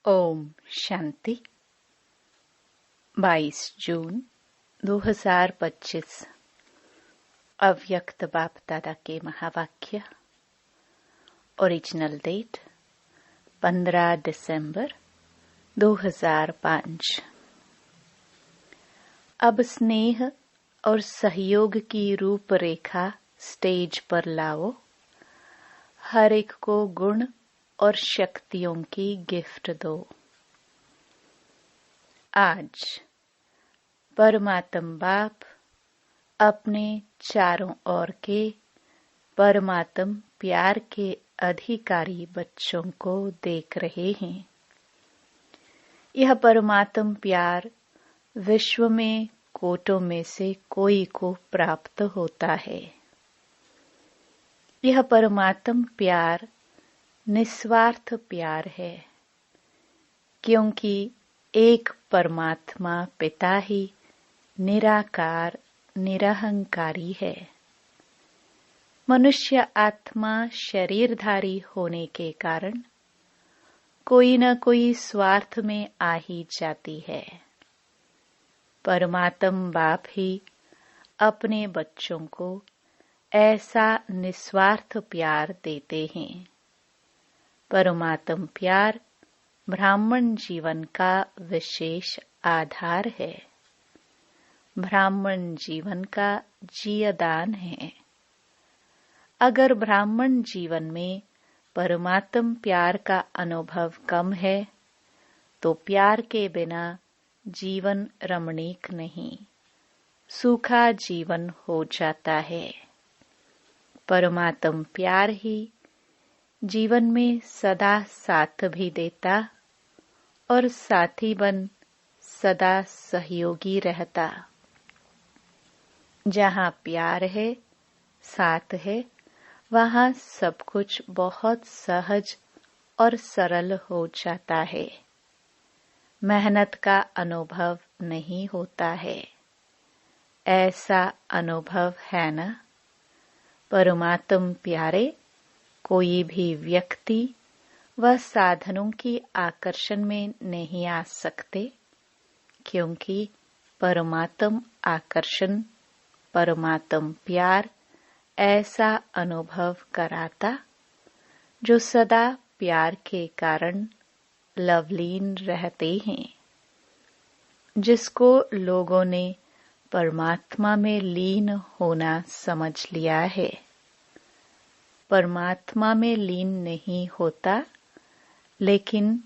ओम शांति। 22 जून 2025 अव्यक्त बाप दादा के महावाक्य। ओरिजिनल डेट 15 दिसंबर 2005। अब स्नेह और सहयोग की रूपरेखा स्टेज पर लाओ। हर एक को गुण और शक्तियों की गिफ्ट दो। आज परमात्म बाप अपने चारों ओर के परमात्म प्यार के अधिकारी बच्चों को देख रहे हैं। यह परमात्म प्यार विश्व में कोटों में से कोई को प्राप्त होता है। यह परमात्म प्यार निस्वार्थ प्यार है, क्योंकि एक परमात्मा पिता ही निराकार निरहंकारी है। मनुष्य आत्मा शरीरधारी होने के कारण कोई न कोई स्वार्थ में आ ही जाती है। परमात्म बाप ही अपने बच्चों को ऐसा निस्वार्थ प्यार देते हैं। परमात्म प्यार ब्राह्मण जीवन का विशेष आधार है। ब्राह्मण जीवन का जीवदान है। अगर ब्राह्मण जीवन में परमात्म प्यार का अनुभव कम है तो प्यार के बिना जीवन रमणीक नहीं, सूखा जीवन हो जाता है। परमात्म प्यार ही जीवन में सदा साथ भी देता और साथी बन सदा सहयोगी रहता। जहाँ प्यार है, साथ है, वहाँ सब कुछ बहुत सहज और सरल हो जाता है। मेहनत का अनुभव नहीं होता है। ऐसा अनुभव है ना? परमात्म प्यारे कोई भी व्यक्ति व साधनों की आकर्षण में नहीं आ सकते, क्योंकि परमात्म आकर्षण, परमात्म प्यार ऐसा अनुभव कराता जो सदा प्यार के कारण लवलीन रहते हैं। जिसको लोगों ने परमात्मा में लीन होना समझ लिया है, परमात्मा में लीन नहीं होता, लेकिन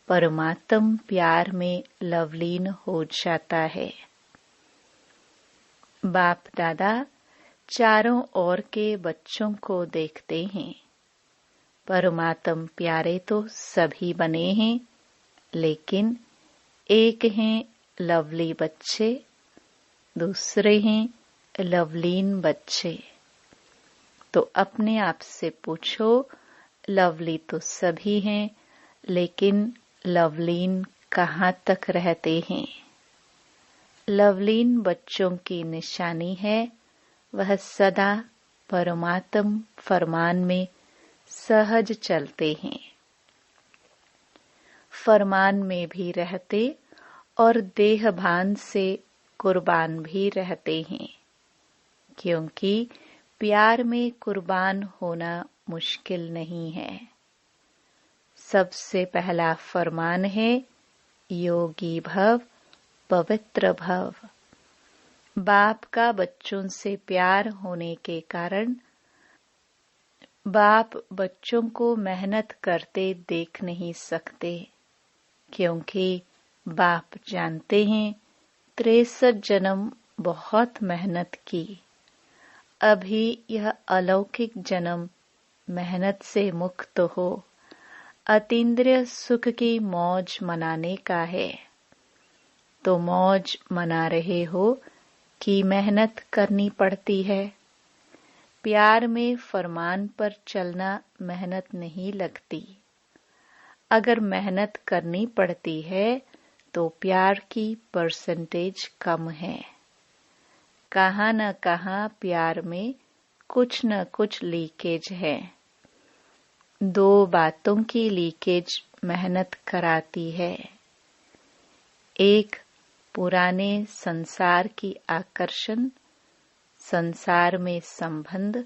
परमात्म प्यार में लवलीन हो जाता है। बाप दादा चारों ओर के बच्चों को देखते हैं। परमात्म प्यारे तो सभी बने हैं, लेकिन एक हैं लवली बच्चे, दूसरे हैं लवलीन बच्चे। तो अपने आप से पूछो, लवली तो सभी हैं, लेकिन लवलीन कहाँ तक रहते हैं? लवलीन बच्चों की निशानी है वह सदा परमात्म फरमान में सहज चलते हैं। फरमान में भी रहते और देहभान से कुर्बान भी रहते हैं, क्योंकि प्यार में कुर्बान होना मुश्किल नहीं है। सबसे पहला फरमान है योगी भव, पवित्र भव। बाप का बच्चों से प्यार होने के कारण बाप बच्चों को मेहनत करते देख नहीं सकते, क्योंकि बाप जानते हैं 63 जन्म बहुत मेहनत की। अभी यह अलौकिक जन्म मेहनत से मुक्त हो अतीन्द्रिय सुख की मौज मनाने का है। तो मौज मना रहे हो कि मेहनत करनी पड़ती है। प्यार में फरमान पर चलना मेहनत नहीं लगती। अगर मेहनत करनी पड़ती है तो प्यार की परसेंटेज कम है। कहाँ न कहाँ प्यार में कुछ न कुछ लीकेज है। दो बातों की लीकेज मेहनत कराती है। एक, पुराने संसार की आकर्षण, संसार में संबंध,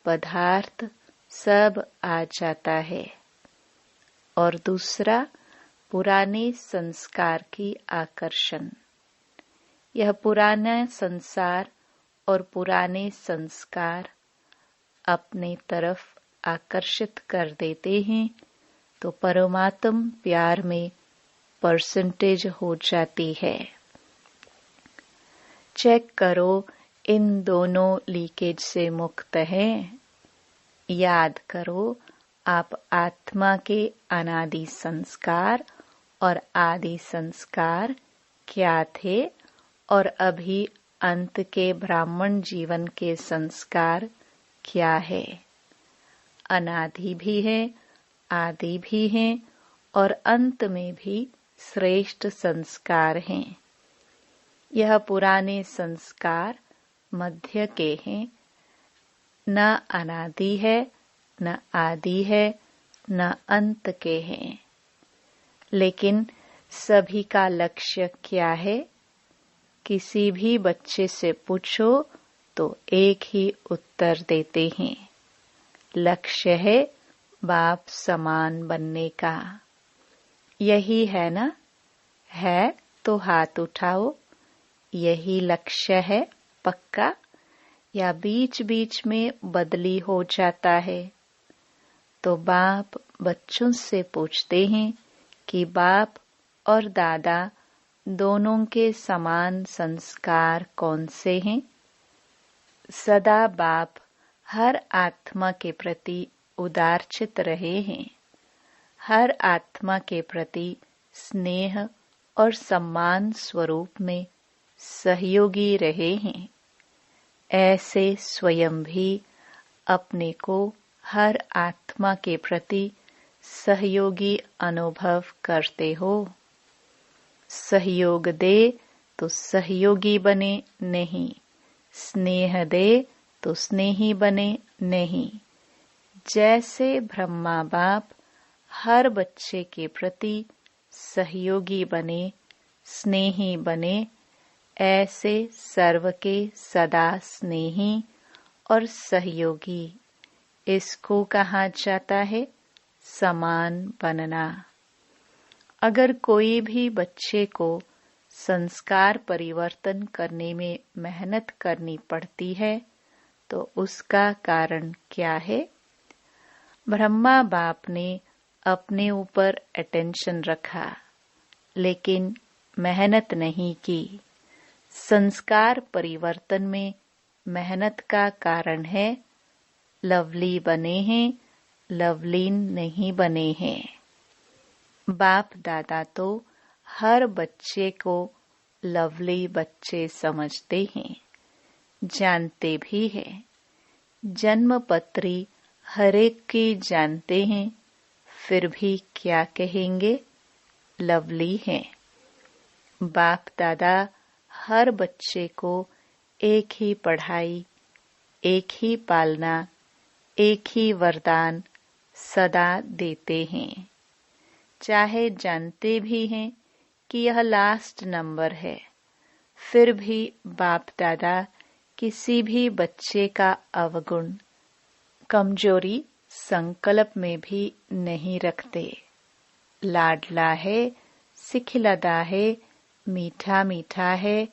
पदार्थ सब आ जाता है। और दूसरा, पुराने संस्कार की आकर्षण। यह पुराना संसार और पुराने संस्कार अपने तरफ आकर्षित कर देते हैं तो परमात्म प्यार में परसेंटेज हो जाती है। चेक करो इन दोनों लीकेज से मुक्त हैं। याद करो आप आत्मा के अनादि संस्कार और आदि संस्कार क्या थे और अभी अंत के ब्राह्मण जीवन के संस्कार क्या है। अनादि भी है, आदि भी है और अंत में भी श्रेष्ठ संस्कार हैं। यह पुराने संस्कार मध्य के हैं, न अनादि है, न आदि है, न अंत के हैं। लेकिन सभी का लक्ष्य क्या है? किसी भी बच्चे से पूछो तो एक ही उत्तर देते हैं, लक्ष्य है बाप समान बनने का। यही है ना? है तो हाथ उठाओ। यही लक्ष्य है पक्का, या बीच बीच में बदली हो जाता है? तो बाप बच्चों से पूछते हैं कि बाप और दादा दोनों के समान संस्कार कौन से हैं? सदा बाप हर आत्मा के प्रति उदारचित रहे हैं, हर आत्मा के प्रति स्नेह और सम्मान स्वरूप में सहयोगी रहे हैं। ऐसे स्वयं भी अपने को हर आत्मा के प्रति सहयोगी अनुभव करते हो। सहयोग दे तो सहयोगी बने नहीं, स्नेह दे तो स्नेही बने नहीं। जैसे ब्रह्मा बाप हर बच्चे के प्रति सहयोगी बने, स्नेही बने, ऐसे सर्व के सदा स्नेही और सहयोगी, इसको कहा जाता है समान बनना। अगर कोई भी बच्चे को संस्कार परिवर्तन करने में मेहनत करनी पड़ती है तो उसका कारण क्या है? ब्रह्मा बाप ने अपने ऊपर अटेंशन रखा लेकिन मेहनत नहीं की। संस्कार परिवर्तन में मेहनत का कारण है लवली बने हैं, लवलीन नहीं बने हैं। बाप दादा तो हर बच्चे को लवली बच्चे समझते हैं, जानते भी हैं। जन्म पत्री हर एक की जानते हैं, फिर भी क्या कहेंगे? लवली हैं। बाप दादा हर बच्चे को एक ही पढ़ाई, एक ही पालना, एक ही वरदान सदा देते हैं। चाहे जानते भी हैं कि यह लास्ट नंबर है, फिर भी बाप दादा किसी भी बच्चे का अवगुण, कमजोरी संकल्प में भी नहीं रखते। लाडला है, सिखिलदा है, मीठा मीठा है,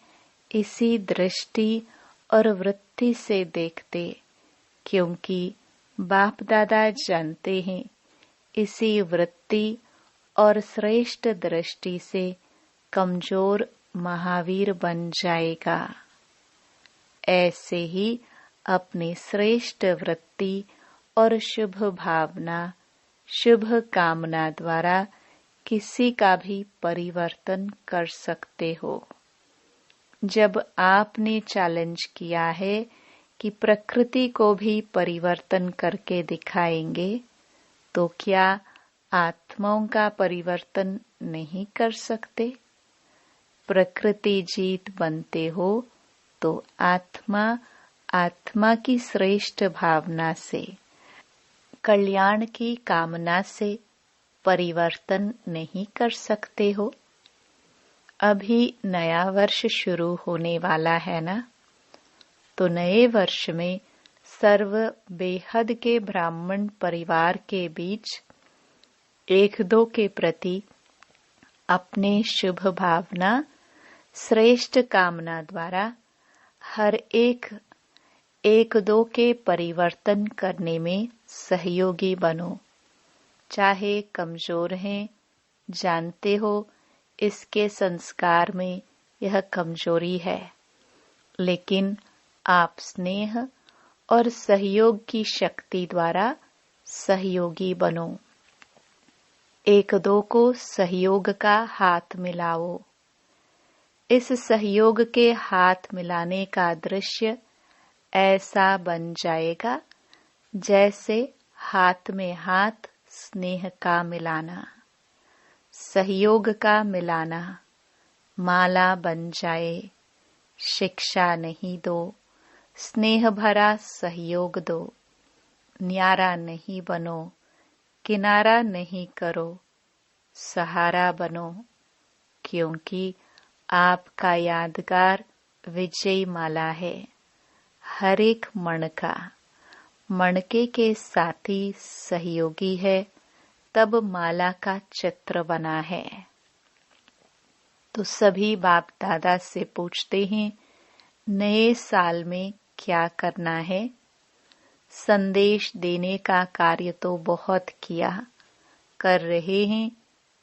इसी दृष्टि और वृत्ति से देखते, क्योंकि बाप दादा जानते हैं इसी वृत्ति और श्रेष्ठ दृष्टि से कमजोर महावीर बन जाएगा। ऐसे ही अपनी श्रेष्ठ वृत्ति और शुभ भावना, शुभ कामना द्वारा किसी का भी परिवर्तन कर सकते हो। जब आपने चैलेंज किया है कि प्रकृति को भी परिवर्तन करके दिखाएंगे, तो क्या आत्माओं का परिवर्तन नहीं कर सकते? प्रकृति जीत बनते हो तो आत्मा, आत्मा की श्रेष्ठ भावना से कल्याण की कामना से परिवर्तन नहीं कर सकते हो? अभी नया वर्ष शुरू होने वाला है ना, तो नए वर्ष में सर्व बेहद के ब्राह्मण परिवार के बीच एक दो के प्रति अपने शुभ भावना श्रेष्ठ कामना द्वारा हर एक दो के परिवर्तन करने में सहयोगी बनो। चाहे कमजोर हैं, जानते हो इसके संस्कार में यह कमजोरी है, लेकिन आप स्नेह और सहयोग की शक्ति द्वारा सहयोगी बनो। एक दो को सहयोग का हाथ मिलाओ। इस सहयोग के हाथ मिलाने का दृश्य ऐसा बन जाएगा जैसे हाथ में हाथ स्नेह का मिलाना, सहयोग का मिलाना। माला बन जाए। शिक्षा नहीं दो, स्नेह भरा सहयोग दो। न्यारा नहीं बनो, किनारा नहीं करो, सहारा बनो, क्योंकि आपका यादगार विजय माला है। हर एक मणके के साथी सहयोगी है, तब माला का चित्र बना है। तो सभी बाप दादा से पूछते हैं, नए साल में क्या करना है? संदेश देने का कार्य तो बहुत किया, कर रहे हैं,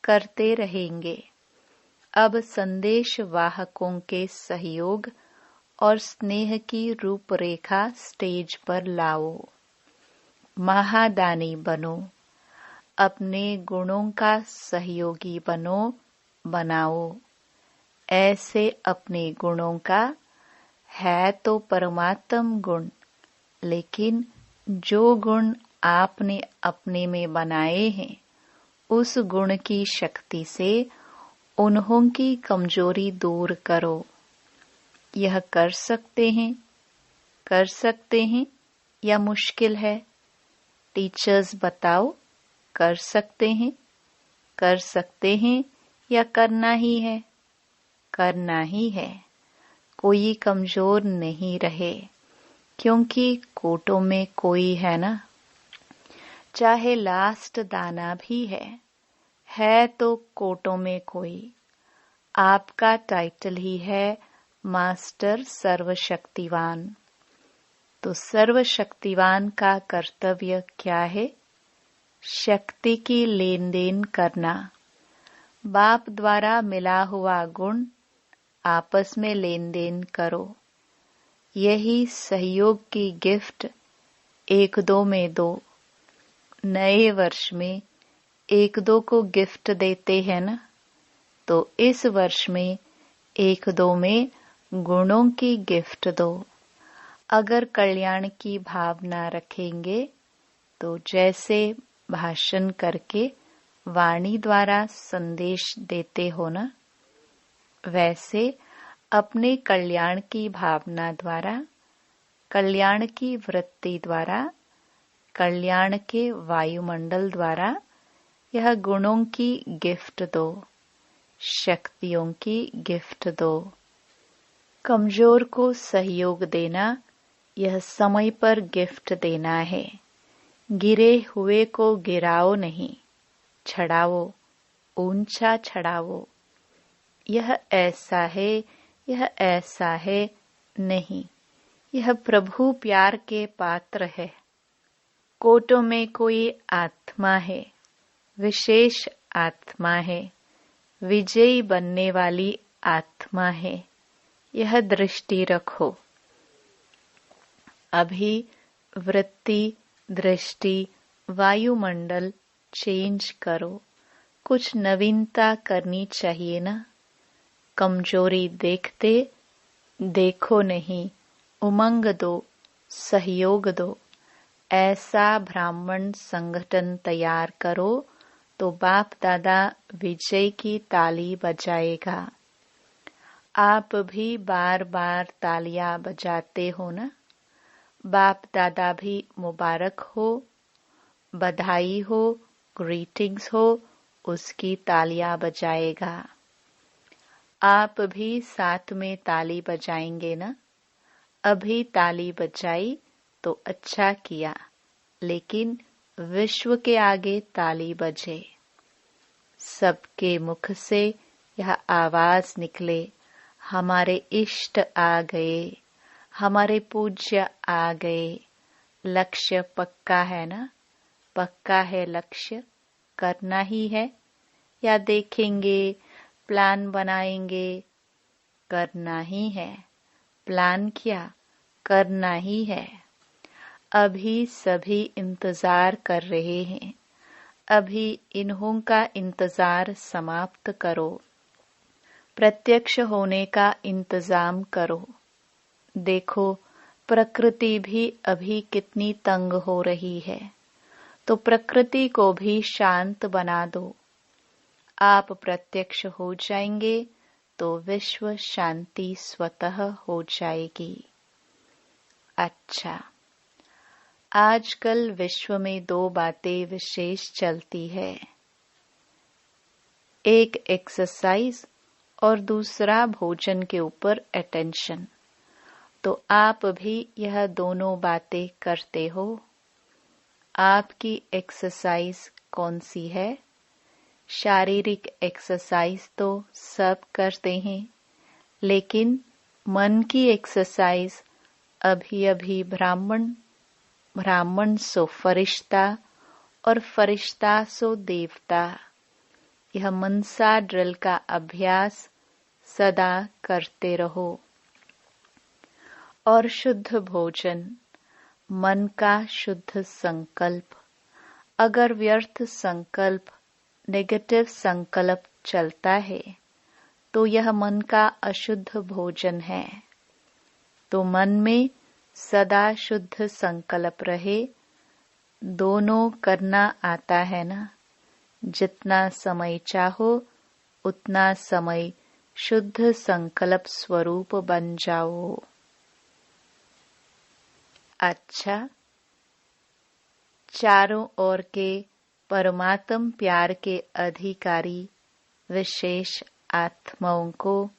करते रहेंगे। अब संदेश वाहकों के सहयोग और स्नेह की रूपरेखा स्टेज पर लाओ। महादानी बनो, अपने गुणों का सहयोगी बनाओ। ऐसे अपने गुणों का है तो परमात्म गुण, लेकिन जो गुण आपने अपने में बनाए हैं, उस गुण की शक्ति से उन्हों की कमजोरी दूर करो। यह कर सकते हैं या मुश्किल है? टीचर्स बताओ, कर सकते हैं या करना ही है? करना ही है। कोई कमजोर नहीं रहे, क्योंकि कोटों में कोई है ना। चाहे लास्ट दाना भी है तो कोटों में कोई। आपका टाइटल ही है मास्टर सर्वशक्तिवान। तो सर्वशक्तिवान का कर्तव्य क्या है? शक्ति की लेन देन करना। बाप द्वारा मिला हुआ गुण आपस में लेन देन करो। यही सहयोग की गिफ्ट एक दो में दो। नए वर्ष में एक दो को गिफ्ट देते हैं ना, तो इस वर्ष में एक दो में गुणों की गिफ्ट दो। अगर कल्याण की भावना रखेंगे तो जैसे भाषण करके वाणी द्वारा संदेश देते हो ना, वैसे अपने कल्याण की भावना द्वारा, कल्याण की वृत्ति द्वारा, कल्याण के वायुमंडल द्वारा यह गुणों की गिफ्ट दो, शक्तियों की गिफ्ट दो। कमजोर को सहयोग देना, यह समय पर गिफ्ट देना है। गिरे हुए को गिराओ नहीं, छड़ाओ, ऊंचा छड़ाओ। यह ऐसा है नहीं। यह प्रभु प्यार के पात्र है। कोटों में कोई आत्मा है, विशेष आत्मा है, विजयी बनने वाली आत्मा है। यह दृष्टि रखो। अभी वृत्ति, दृष्टि, वायुमंडल चेंज करो। कुछ नवीनता करनी चाहिए ना। कमजोरी देखो नहीं, उमंग दो, सहयोग दो। ऐसा ब्राह्मण संगठन तैयार करो तो बाप दादा विजय की ताली बजाएगा। आप भी बार बार तालियां बजाते हो ना। बाप दादा भी मुबारक हो, बधाई हो, ग्रीटिंग्स हो, उसकी तालियां बजाएगा। आप भी साथ में ताली बजाएंगे ना? अभी ताली बजाई तो अच्छा किया, लेकिन विश्व के आगे ताली बजे। सबके मुख से यह आवाज निकले, हमारे इष्ट आ गए, हमारे पूज्य आ गए। लक्ष्य पक्का है ना? पक्का है लक्ष्य, करना ही है या देखेंगे, प्लान बनाएंगे? करना ही है। प्लान क्या, करना ही है। अभी सभी इंतजार कर रहे हैं, अभी इन्हों का इंतजार समाप्त करो। प्रत्यक्ष होने का इंतजाम करो। देखो, प्रकृति भी अभी कितनी तंग हो रही है, तो प्रकृति को भी शांत बना दो। आप प्रत्यक्ष हो जाएंगे तो विश्व शांति स्वतः हो जाएगी। अच्छा, आजकल विश्व में दो बातें विशेष चलती है, एक एक्सरसाइज और दूसरा भोजन के ऊपर अटेंशन। तो आप भी यह दोनों बातें करते हो। आपकी एक्सरसाइज कौन सी है? शारीरिक एक्सरसाइज तो सब करते हैं, लेकिन मन की एक्सरसाइज अभी अभी ब्राह्मण सो फरिश्ता और फरिश्ता सो देवता। यह मनसा ड्रिल का अभ्यास सदा करते रहो। और शुद्ध भोजन, मन का शुद्ध संकल्प। अगर व्यर्थ संकल्प, नेगेटिव संकल्प चलता है तो यह मन का अशुद्ध भोजन है। तो मन में सदा शुद्ध संकल्प रहे। दोनों करना आता है ना? जितना समय चाहो उतना समय शुद्ध संकल्प स्वरूप बन जाओ। अच्छा, चारों ओर के परमात्म प्यार के अधिकारी विशेष आत्माओं को,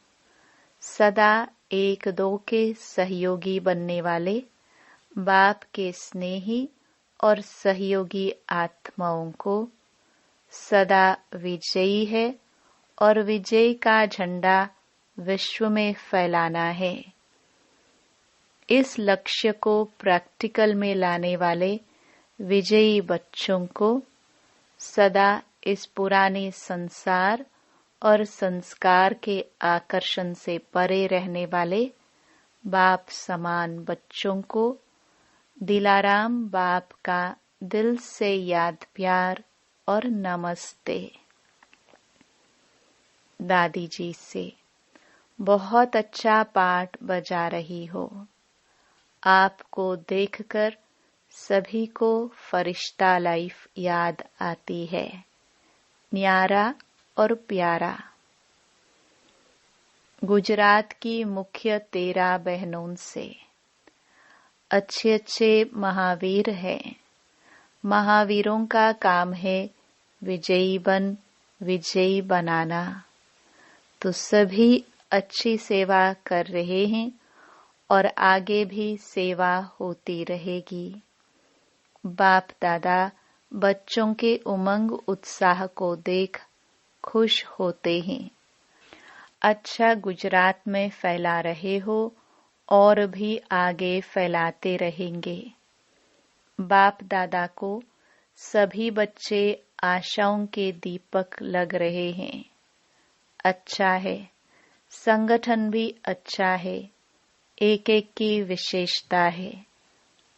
सदा एक दो के सहयोगी बनने वाले बाप के स्नेही और सहयोगी आत्माओं को सदा विजयी है और विजय का झंडा विश्व में फैलाना है। इस लक्ष्य को प्रैक्टिकल में लाने वाले विजयी बच्चों को सदा इस पुराने संसार और संस्कार के आकर्षण से परे रहने वाले बाप समान बच्चों को दिलाराम बाप का दिल से याद प्यार और नमस्ते। दादी जी से, बहुत अच्छा पाठ बजा रही हो। आपको देखकर सभी को फरिश्ता लाइफ याद आती है, न्यारा और प्यारा। गुजरात की मुख्य 13 बहनों से अच्छे अच्छे महावीर हैं। महावीरों का काम है विजयी बनाना। तो सभी अच्छी सेवा कर रहे हैं और आगे भी सेवा होती रहेगी। बाप दादा बच्चों के उमंग उत्साह को देख खुश होते हैं। अच्छा गुजरात में फैला रहे हो और भी आगे फैलाते रहेंगे। बाप दादा को सभी बच्चे आशाओं के दीपक लग रहे हैं। अच्छा है, संगठन भी अच्छा है, एक एक की विशेषता है।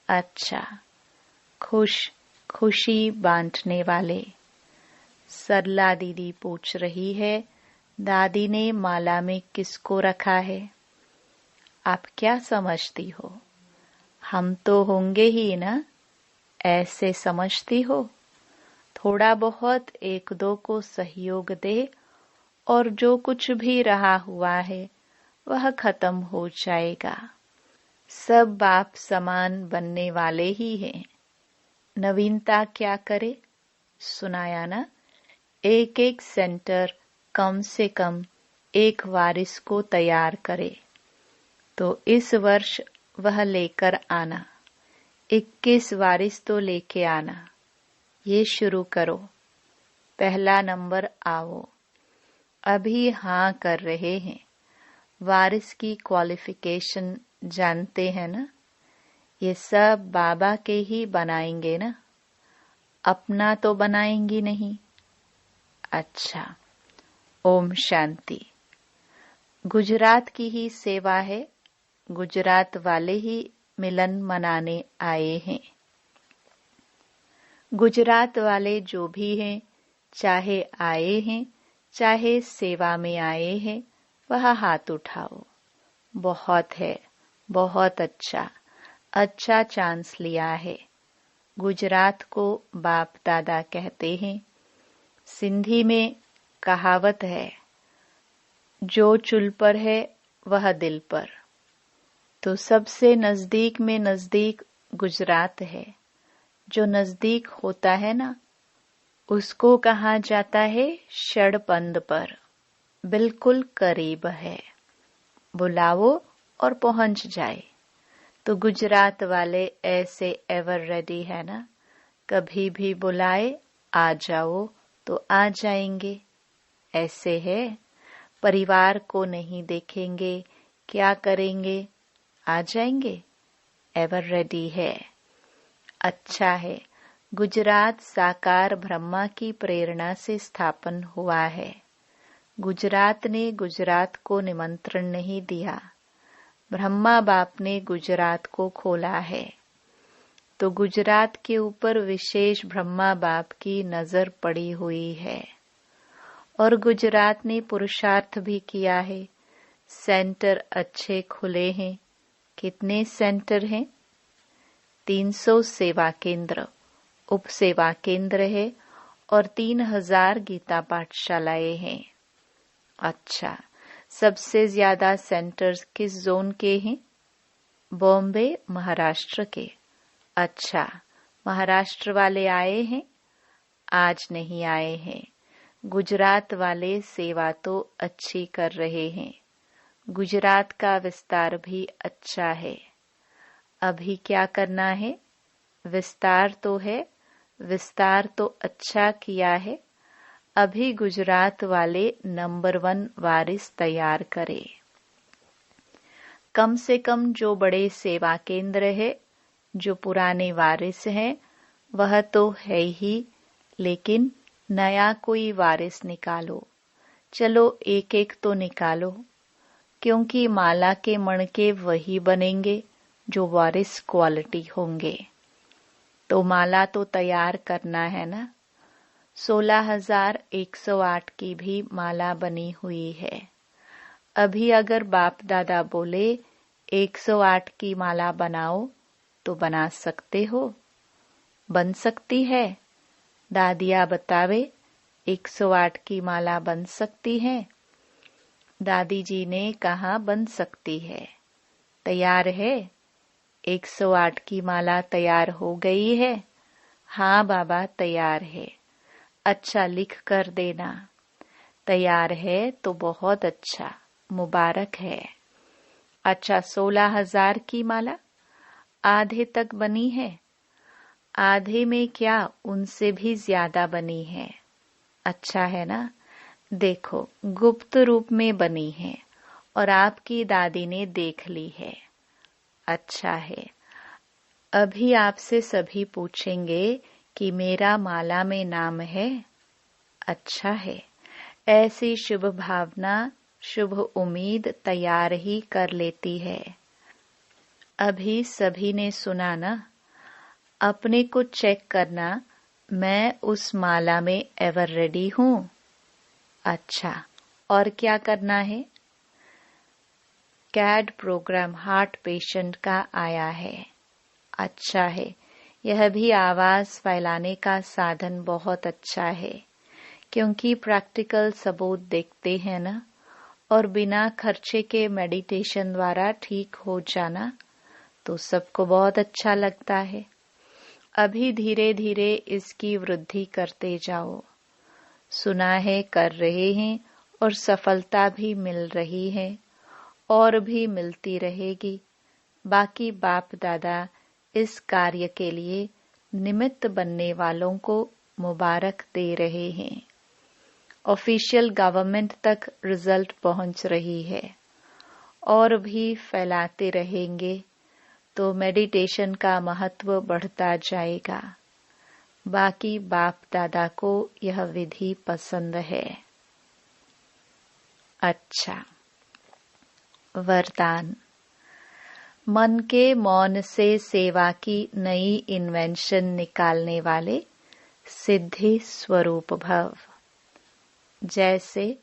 अच्छा, खुशी बांटने वाले। सरला दीदी पूछ रही है, दादी ने माला में किसको रखा है? आप क्या समझती हो? हम तो होंगे ही ना, ऐसे समझती हो? थोड़ा बहुत एक दो को सहयोग दे और जो कुछ भी रहा हुआ है वह खत्म हो जाएगा। सब बाप समान बनने वाले ही हैं। नवीनता क्या करे? सुनाया ना। एक एक सेंटर कम से कम एक वारिस को तैयार करे। तो इस वर्ष वह लेकर आना, 21 वारिस तो लेके आना। ये शुरू करो, पहला नंबर आओ। अभी हाँ कर रहे हैं। वारिस की क्वालिफिकेशन जानते हैं ना? ये सब बाबा के ही बनाएंगे ना, अपना तो बनाएंगी नहीं। अच्छा, ओम शांति। गुजरात की ही सेवा है, गुजरात वाले ही मिलन मनाने आए हैं। गुजरात वाले जो भी हैं, चाहे आए हैं चाहे सेवा में आए हैं, वह हाथ उठाओ। बहुत है, बहुत अच्छा, अच्छा चांस लिया है। गुजरात को बाप दादा कहते हैं। सिंधी में कहावत है, जो चुल पर है वह दिल पर। तो सबसे नजदीक में नजदीक गुजरात है। जो नजदीक होता है ना, उसको कहा जाता है षड़पंद पर, बिल्कुल करीब है। बुलाओ और पहुंच जाए। तो गुजरात वाले ऐसे एवर रेडी है ना, कभी भी बुलाए आ जाओ तो आ जाएंगे। ऐसे है, परिवार को नहीं देखेंगे, क्या करेंगे, आ जाएंगे। एवर रेडी है। अच्छा है। गुजरात साकार ब्रह्मा की प्रेरणा से स्थापन हुआ है। गुजरात ने गुजरात को निमंत्रण नहीं दिया, ब्रह्मा बाप ने गुजरात को खोला है। तो गुजरात के ऊपर विशेष ब्रह्मा बाप की नजर पड़ी हुई है। और गुजरात ने पुरुषार्थ भी किया है। सेंटर अच्छे खुले हैं। कितने सेंटर हैं? 300 सेवा केंद्र, उप सेवा केंद्र है और 3000 गीता पाठशालाएं हैं। अच्छा, सबसे ज्यादा सेंटर्स किस जोन के हैं? बॉम्बे, महाराष्ट्र के। अच्छा, महाराष्ट्र वाले आए हैं? आज नहीं आए हैं। गुजरात वाले सेवा तो अच्छी कर रहे हैं। गुजरात का विस्तार भी अच्छा है। अभी क्या करना है? विस्तार तो है, विस्तार तो अच्छा किया है। अभी गुजरात वाले नंबर 1 वारिस तैयार करे। कम से कम जो बड़े सेवा केंद्र है, जो पुराने वारिस हैं, वह तो है ही, लेकिन नया कोई वारिस निकालो। चलो एक एक तो निकालो, क्योंकि माला के मणके वही बनेंगे जो वारिस क्वालिटी होंगे। तो माला तो तैयार करना है ना। 16,108 की भी माला बनी हुई है। अभी अगर बाप दादा बोले 108 की माला बनाओ तो बना सकते हो? बन सकती है? दादिया बतावे 108 की माला बन सकती है? दादी जी ने कहा बन सकती है। तैयार है? 108 की माला तैयार हो गई है? हाँ बाबा तैयार है। अच्छा, लिख कर देना। तैयार है तो बहुत अच्छा, मुबारक है। अच्छा, 16,000 की माला आधे तक बनी है। आधे में क्या, उनसे भी ज्यादा बनी है। अच्छा है ना। देखो, गुप्त रूप में बनी है और आपकी दादी ने देख ली है। अच्छा है। अभी आपसे सभी पूछेंगे कि मेरा माला में नाम है। अच्छा है। ऐसी शुभ भावना, शुभ उम्मीद तैयार ही कर लेती है। अभी सभी ने सुना ना। अपने को चेक करना, मैं उस माला में एवर रेडी हूँ। अच्छा, और क्या करना है? कैड प्रोग्राम हार्ट पेशेंट का आया है। अच्छा है। यह भी आवाज फैलाने का साधन बहुत अच्छा है, क्योंकि प्रैक्टिकल सबूत देखते हैं ना। और बिना खर्चे के मेडिटेशन द्वारा ठीक हो जाना तो सबको बहुत अच्छा लगता है। अभी धीरे धीरे इसकी वृद्धि करते जाओ। सुना है, कर रहे हैं और सफलता भी मिल रही है और भी मिलती रहेगी। बाकी बाप दादा इस कार्य के लिए निमित्त बनने वालों को मुबारक दे रहे हैं। ऑफिशियल गवर्नमेंट तक रिजल्ट पहुंच रही है और भी फैलाते रहेंगे तो मेडिटेशन का महत्व बढ़ता जाएगा। बाकी बाप दादा को यह विधि पसंद है। अच्छा, वरदान। मन के मौन से सेवा की नई इन्वेंशन निकालने वाले सिद्धि स्वरूप भव। जैसे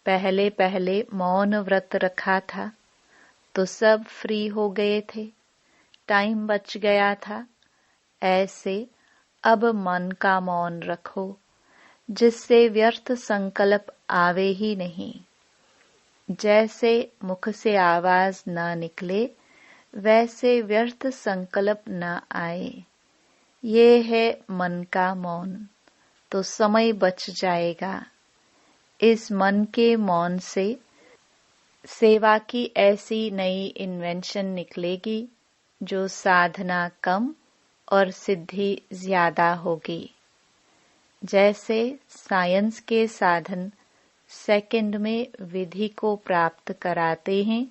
पहले पहले मौन व्रत रखा था तो सब फ्री हो गए थे, टाइम बच गया था। ऐसे अब मन का मौन रखो जिससे व्यर्थ संकल्प आवे ही नहीं। जैसे मुख से आवाज न निकले वैसे व्यर्थ संकल्प न आए। ये है मन का मौन, तो समय बच जाएगा। इस मन के मौन से सेवा की ऐसी नई इन्वेंशन निकलेगी जो साधना कम और सिद्धि ज्यादा होगी। जैसे साइंस के साधन सेकंड में विधि को प्राप्त कराते हैं,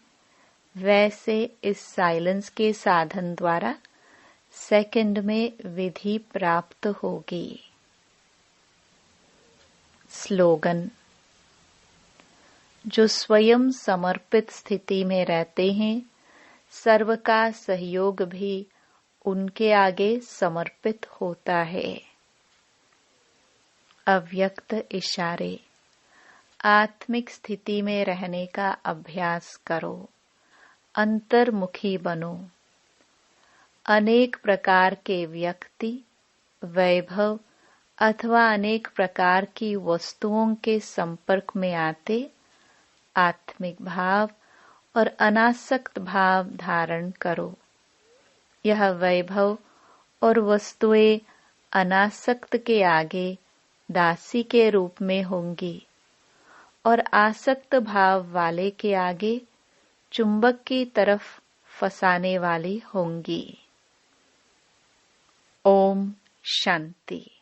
वैसे इस साइलेंस के साधन द्वारा सेकंड में विधि प्राप्त होगी। स्लोगन। जो स्वयं समर्पित स्थिति में रहते हैं, सर्व का सहयोग भी उनके आगे समर्पित होता है। अव्यक्त इशारे। आत्मिक स्थिति में रहने का अभ्यास करो, अंतर्मुखी बनो। अनेक प्रकार के व्यक्ति, वैभव अथवा अनेक प्रकार की वस्तुओं के संपर्क में आते आत्मिक भाव और अनासक्त भाव धारण करो। यह वैभव और वस्तुएं अनासक्त के आगे दासी के रूप में होंगी और आसक्त भाव वाले के आगे चुंबक की तरफ फंसाने वाली होंगी। ओम शांति।